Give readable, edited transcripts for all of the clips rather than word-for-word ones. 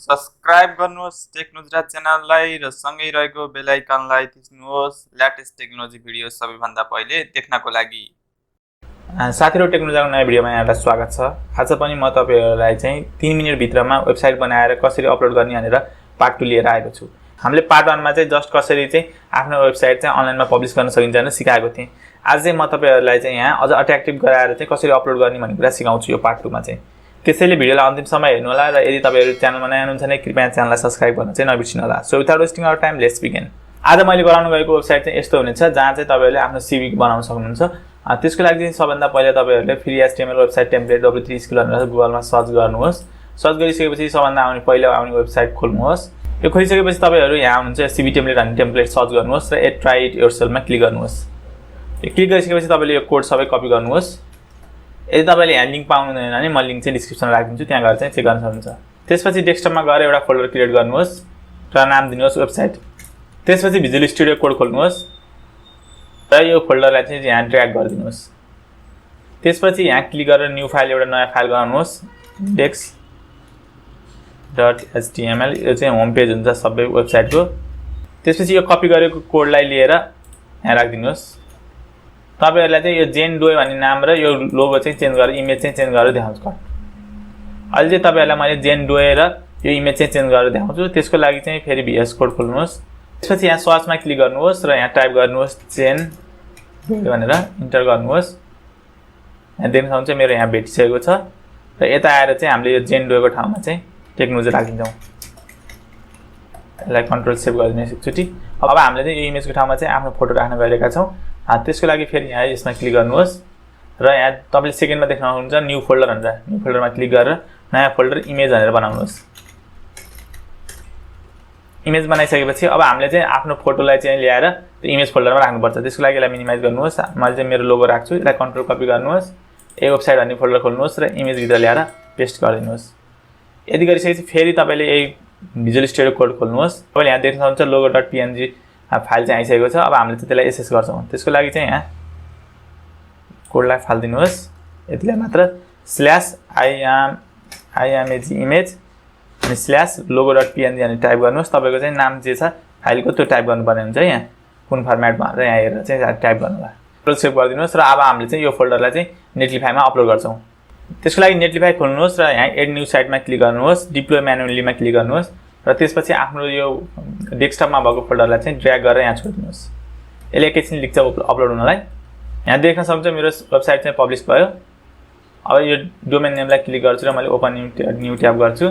Subscribe गर्नुहोस् take नुजरा च्यानललाई र सँगै रहेको बेल आइकनलाई थिच्नुहोस् लेटेस्ट टेक्नोलोजी भिडियो सबैभन्दा पहिले देख्नको लागि। साथीहरु, टेक नुजराको नयाँ भिडियोमा यहाँलाई स्वागत छ। आज पनि म तपाईहरुलाई चाहिँ 3 मिनेट भित्रमा वेबसाइट बनाएर कसरी अपलोड गर्ने भनेर पार्ट 2 लिएर आएको छु। हामीले पार्ट 1 मा चाहिँ जस्ट कसरी चाहिँ आफ्नो वेबसाइट चाहिँ अनलाइनमा पब्लिश गर्न सकिन्छ भनेर सिकाएको थिएँ। आज चाहिँ म तपाईहरुलाई चाहिँ यहाँ अझ अट्र्याक्टिभ गराएर चाहिँ कसरी अपलोड गर्ने भन्ने कुरा सिकाउँछु यो पार्ट 2 मा चाहिँ। त्यसैले भिडियोलाई अन्तिमसम्म हेर्नु होला र यदि तपाईहरु च्यानलमा नयाँ हुनुहुन्छ भने कृपया च्यानललाई सब्स्क्राइब गर्न चाहिँ नबिर्सिनु होला। So without wasting our time let's begin. आज मैले बनाउन गएको वेबसाइट चाहिँ यस्तो हुनेछ जहाँ चाहिँ तपाईहरुले आफ्नो सिभी बनाउन सक्नुहुन्छ। त्यसको लागि चाहिँ सबभन्दा पहिले तपाईहरुले free HTML website template W3 skill भनेर गुगलमा सर्च गर्नुहोस्। सर्च गरिसकेपछि सबभन्दा पहिला आउने वेबसाइट खोल्नुहोस्। यो खोलिसकेपछि तपाईहरु यहाँ हुनुहुन्छ सिभी टेम्प्लेट भन्ने टेम्प्लेट सर्च गर्नुहोस् र एड ट्राई इट योरसेल्फमा क्लिक गर्नुहोस्। यो क्लिक गरिसकेपछि तपाईले यो कोड सबै कपी गर्नुहोस्। यदि तपाईले यहाँ लिंक पाउनुहुँदैन भने म लिंक चाहिँ डिस्क्रिप्सनमा राखिदिन्छु, त्यहाँ गएर चाहिँ चेक गर्न सक्नुहुन्छ। त्यसपछि डेस्कटपमा गएर एउटा फोल्डर क्रिएट गर्नुहोस् र नाम दिनुहोस् वेबसाइट। त्यसपछि भिजुअल स्टुडियो कोड खोल्नुहोस् र यो फोल्डरलाई चाहिँ यहाँ ड्र्याग गरिदिनुहोस्। त्यसपछि यहाँ क्लिक गरेर न्यू फाइल एउटा नयाँ फाइल बनाउनुहोस् index.html। यो चाहिँ होम पेज हुन्छ सबै वेबसाइटको। त्यसपछि यो कपी गरेको कोडलाई लिएर यहाँ राखिदिनुहोस्। तपाईहरुलाई चाहिँ यो जेन डोय भन्ने नाम र यो लोगो चाहिँ चेन्ज गरेर इमेज चाहिँ चेन्ज गरेर देखाउँछु। अहिले चाहिँ तपाईहरुलाई मैले जेन डोय र यो इमेज चाहिँ चेन्ज गरेर देखाउँछु। त्यसको लागि चाहिँ फेरि VS कोड खोल्नुहोस्। त्यसपछि यहाँ सर्चमा क्लिक गर्नुहोस् र यहाँ टाइप गर्नुहोस् जेन डोय भनेर इन्टर गर्नुहोस्। यहाँ देख्न सक्नुहुन्छ मेरो यहाँ भेटिसकेको छ र यता आएर चाहिँ हामीले यो जेन डोयको ठाउँमा चाहिँ टेक नुजरा राखिदिन्छौँ। यसलाई कन्ट्रोल सेभ गरिदिनुहोस् एकचोटि। अब हामीले चाहिँ यो इमेजको ठाउँमा चाहिँ आफ्नो फोटो राख्न गइरहेका छौँ। त्यसको लागि फेरि यहाँ यसमा क्लिक गर्नुहोस् र यहाँ तपाईले सेकेन्डमा देख्नुहुन्छ न्यू फोल्डर भनेर। न्यू फोल्डरमा क्लिक गरेर नयाँ फोल्डर इमेज भनेर बनाउनुहोस्। इमेज बनाइसकेपछि अब हामीले चाहिँ आफ्नो फोटोलाई चाहिँ ल्याएर त्यो इमेज फोल्डरमा राख्नुपर्छ। त्यसको लागि यसलाई मिनिमाइज गर्नुहोस्। मैले चाहिँ मेरो लोगो राख्छु, यसलाई कन्ट्रोल कपी गर्नुहोस्, ए वेबसाइट भन्ने फोल्डर खोल्नुहोस् र इमेज भित्र ल्याएर पेस्ट गरिदिनुहोस्। यदि गरिसकेपछि फेरि तपाईले यही भिजुअल स्टुडियो कोड खोल्नुहोस्। तपाईले यहाँ देख्न सक्नुहुन्छ logo.png फाइल चाहिँ आइसकेको छ। अब हामीले चाहिँ त्यसलाई एसेस गर्छौँ। त्यसको लागि चाहिँ यहाँ कोडलाई फाल्दिनुहोस् यतिलाई मात्र /image image अनि /logo.png अनि टाइप गर्नुहोस्। तपाईको चाहिँ नाम जे छ फाइलको त्यो टाइप गर्नुपर्ने हुन्छ। यहाँ कुन फर्मेटमा भनेर यहाँ हेरेर चाहिँ टाइप गर्नु होला। कन्ट्रोल सेभ गरिदिनुहोस् र अब हामीले चाहिँ यो फोल्डरलाई चाहिँ नेटलिफाईमा अपलोड गर्छौँ। त्यसको लागि नेटलिफाई खोल्नुहोस् र यहाँ एड न्यू साइटमा क्लिक गर्नुहोस्, डिप्लोय म्यानुअलीमा क्लिक गर्नुहोस् र त्यसपछि आफ्नो यो डेस्कटपमा भएको फोल्डरलाई चाहिँ ड्र्याग गरेर यहाँ छोड्दिनुहोस्। यसले एकैछिन लिन्छ अपलोड हुनलाई। यहाँ देख्न सक्नुहुन्छ मेरो वेबसाइट चाहिँ पब्लिस भयो। अब यो डोमेन नेमलाई क्लिक गर्छु र मैले ओपन न्यू ट्याब गर्छु।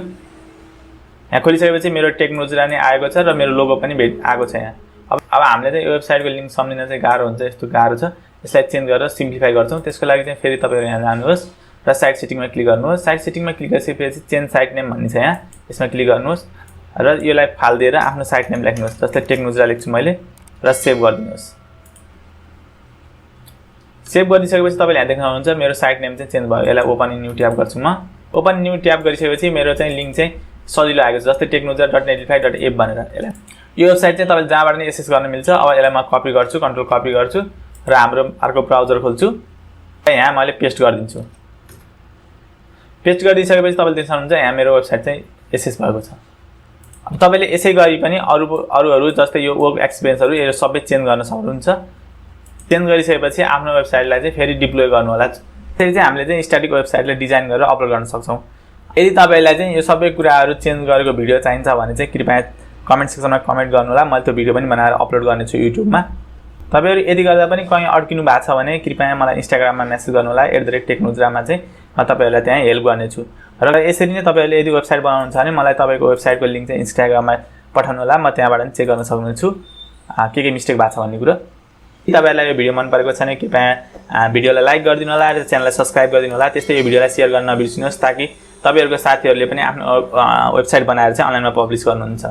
यहाँ खोलिसकेपछि मेरो टेक नुजरा नै आएको छ र मेरो लोगो पनि आएको छ यहाँ। अब हामीले चाहिँ यो वेबसाइटको लिंक सम्झिन चाहिँ गाह्रो हुन्छ, यस्तो गाह्रो छ। यसलाई चेन्ज गरेर सिम्प्लिफाई गर्छौँ। त्यसको लागि चाहिँ फेरि तपाईहरु यहाँ जानुहोस् र साइट सेटिङमा क्लिक गर्नुहोस्। साइट सेटिङमा क्लिक गरिसकेपछि चेन्ज साइट नेम भन्ने छ यहाँ, यसमा क्लिक गर्नुहोस् र यसलाई फाल्दिएर आफ्नो साइट नेम लेख्नुहोस्। जस्तै टेक नुजरा लेख्छु मैले र सेभ गरिदिनुहोस्। सेभ गरिसकेपछि तपाईले यहाँ देख्नुहुन्छ मेरो साइट नेम चाहिँ चेन्ज भयो। यसलाई ओपन न्यू ट्याब गर्छु म। ओपन न्यू ट्याब गरिसकेपछि मेरो चाहिँ लिंक चाहिँ सजिलो आएको छ, जस्तै technujra.netlify.app भनेर। यसलाई यो वेबसाइट चाहिँ तपाईले जहाँबाट नि एक्सेस गर्न मिल्छ। अब यसलाई म कपी गर्छु, कन्ट्रोल कपी गर्छु र हाम्रो अर्को ब्राउजर खोल्छु र यहाँ मैले पेस्ट गरिदिन्छु। पेस्ट गरिसकेपछि तपाईले देख्न सक्नुहुन्छ यहाँ मेरो वेबसाइट चाहिँ एक्सेस भएको छ। अब तपाईले यसै गरी पनि अरूहरू जस्तै यो वर्क एक्सपिरियन्सहरू यो सबै चेन्ज गर्न सक्नुहुन्छ। चेन्ज गरिसकेपछि आफ्नो वेबसाइटलाई चाहिँ फेरि डिप्लोय गर्नु होला। त्यसरी चाहिँ हामीले चाहिँ स्ट्याटिक वेबसाइटलाई डिजाइन गरेर अपलोड गर्न सक्छौँ। यदि तपाईलाई चाहिँ यो सबै कुराहरू चेन्ज गरेको भिडियो चाहिन्छ भने चाहिँ कृपया कमेन्ट सेक्सनमा कमेन्ट गर्नु होला। मैले त्यो भिडियो पनि बनाएर अपलोड गर्नेछु युट्युबमा। तपाईहरु यदि गर्दा पनि कहीँ अड्किनु भएको छ भने कृपया मलाई इन्स्टाग्राममा मेसेज गर्नु होला @technujra चाहिँ म तपाईहरुलाई त्यहाँ हेल्प गर्नेछु। र यसरी नै तपाईहरुले यदि वेबसाइट बनाउनुहुन्छ भने मलाई तपाईको वेबसाइटको लिंक चाहिँ इन्स्टाग्राममा पठाउनु होला। म त्यहाँबाट पनि चेक गर्न सक्नेछु के मिस्टेक भएको छ भन्ने कुरा। यदि तपाईहरुलाई यो भिडियो मन परेको छ भने कृपया भिडियोलाई लाइक गरिदिनु होला र च्यानललाई सब्स्क्राइब गरिदिनु होला। त्यस्तै यो भिडियोलाई शेयर गर्न नबिर्सिनुहोस् ताकि तपाईहरुको साथीहरुले पनि आफ्नो वेबसाइट बनाएर चाहिँ अनलाइनमा पब्लिश गर्नुहुन्छ।